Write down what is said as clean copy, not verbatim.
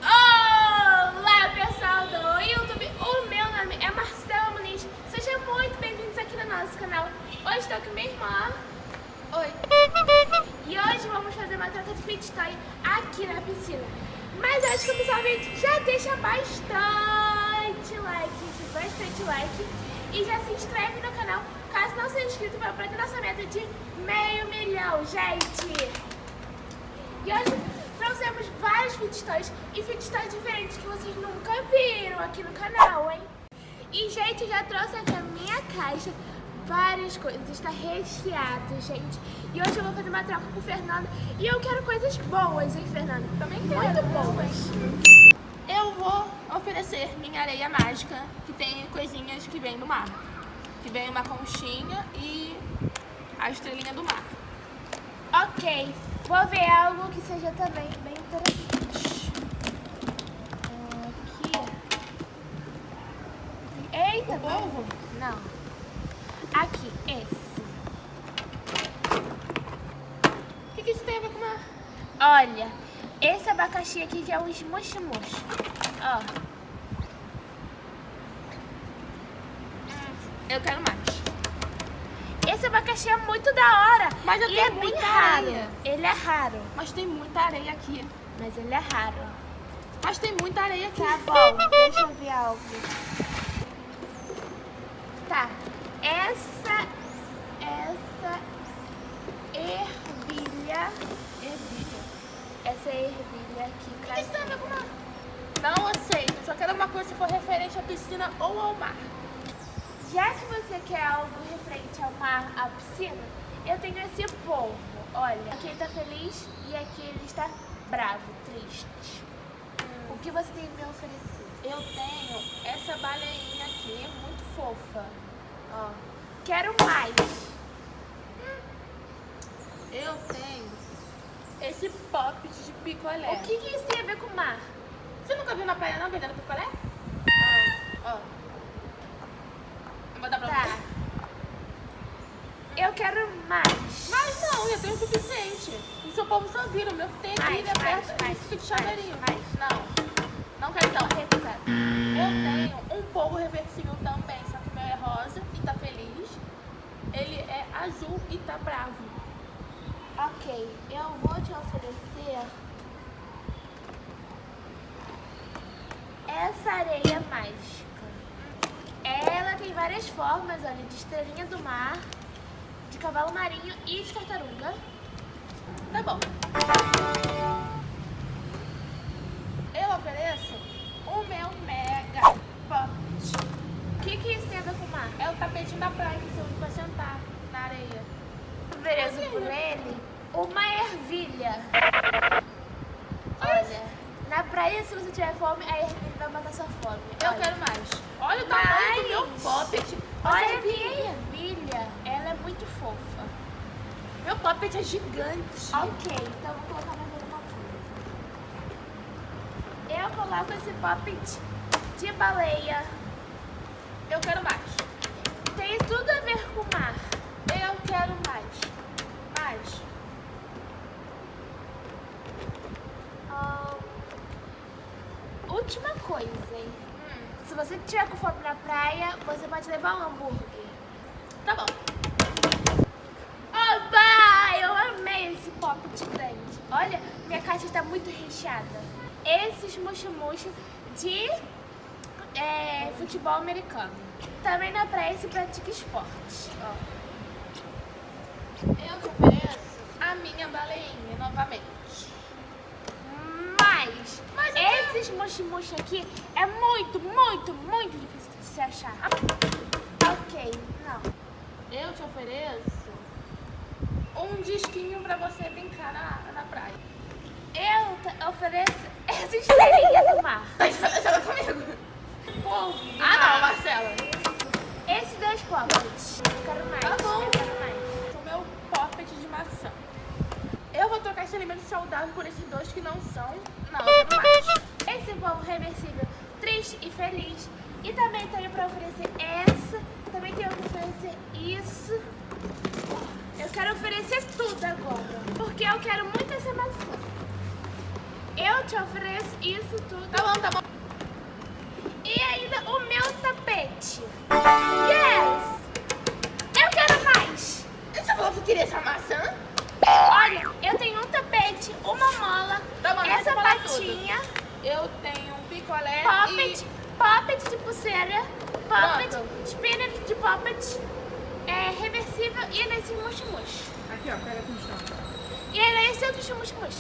Olá, pessoal do YouTube, o meu nome é Marcela Muniz. Sejam muito bem-vindos aqui no nosso canal. Hoje estou com minha irmã. Oi. E hoje vamos fazer uma troca de fit toy aqui na piscina. Mas antes de começar o vídeo, já deixa bastante like e já se inscreve no canal caso não seja inscrito para bater nossa meta de 500 mil, gente. E hoje trouxemos vários fit toys e fit toys diferentes que vocês nunca viram aqui no canal, hein? E, gente, já trouxe aqui a minha caixa, várias coisas, está recheado, gente. E hoje eu vou fazer uma troca com o Fernando e eu quero coisas boas, hein, Fernando? Também quero. Muito boas. Eu vou oferecer minha areia mágica, que tem coisinhas que vem do mar. Que vem uma conchinha e a estrelinha do mar. Ok, vou ver algo que seja também bem interessante. Aqui. Eita, O polvo? Não. Aqui, esse. O que isso tem a ver com o mar? Olha, esse abacaxi aqui que é o smush-mush. Ó. Eu quero mais. Esse abacaxi é muito da hora. Mas eu e tenho é bem muita raro. areia. Ele é raro, Mas tem muita areia aqui. mas ele é raro. Mas tem muita areia aqui. Tá bom, deixa eu ver algo. Tá, essa ervilha. Essa ervilha aqui. O que isso tem a ver com o mar? Não aceito. Só quero uma coisa se for referente à piscina ou ao mar. Já que você quer algo referente ao mar, à piscina, eu tenho esse polvo. Olha, aqui ele tá feliz e aqui ele está bravo, triste. O que você tem a me oferecer? Eu tenho essa baleinha aqui, muito fofa. Ó, quero mais. Eu tenho esse pop de picolé. O que isso tem a ver com o mar? Você nunca viu na praia não vendendo picolé? Ó. Vou dar pra Tá. você. Eu quero mais. Mas não, eu tenho o suficiente. O seu povo só vira, o meu tem aqui, ele aperta e fica de chaveirinho. Não quero então. Recusado. Eu tenho um polvo reversível também, só que o meu é rosa e tá feliz. Ele é azul e tá bravo. Ok, eu vou te oferecer essa areia mágica. Ela tem várias formas, olha, de estrelinha do mar, de cavalo marinho e de tartaruga. Tá bom. Eu ofereço o meu mega pocket. O que isso tem a ver com o mar? É o tapetinho da praia que você usa pra sentar na areia. Eu ofereço por ele uma ervilha. Olha, na praia, se você tiver fome, a ervilha vai matar sua fome. Eu Olha. quero mais. Olha o tamanho do meu poppet. Olha a minha ervilha, ela é muito fofa. Meu poppet é gigante. Ok, então vou colocar mais alguma coisa. Eu coloco esse poppet de baleia. Eu quero mais. Tem tudo a ver com o mar. Eu quero mais. Mais. Última coisa, hein? Se você tiver com fome na praia, você pode levar um hambúrguer. Tá bom. Oba! Eu amei esse poppet grande. Olha, minha caixa está muito recheada. Esses muxo-muxo de futebol americano. Também na praia se pratica esporte. Ó. Eu te ofereço a minha baleinha novamente. Mas eu quero. esses muxo-muxo aqui é muito difícil de se achar. Ok, não. Eu te ofereço um disquinho pra você brincar na praia. Eu ofereço essa estrelinha do mar. Tá esperando comigo? Polvo. Não, Marcela. Esses dois poppets. Eu quero mais. Tá bom. Eu quero mais. O meu poppet de maçã. Eu vou trocar esse alimento saudável por esses dois que não são. Não, eu quero mais. Esse polvo reversível, triste e feliz. E também tenho pra oferecer essa. Também tenho pra oferecer isso. eu quero muito essa maçã. Eu te ofereço isso tudo. Tá bom, tá bom. E ainda o meu tapete. Yes! Eu quero mais. Você falou que queria essa maçã? Olha, eu tenho um tapete, uma mola, Tá bom, essa deixa eu falar patinha, Eu tenho um picolé poppet, poppet de pulseira, poppet, Pronto. spinner de poppet, reversível e nesse mush-mush. Aqui, ó, pega com o chão. E era esse outro mush-mush.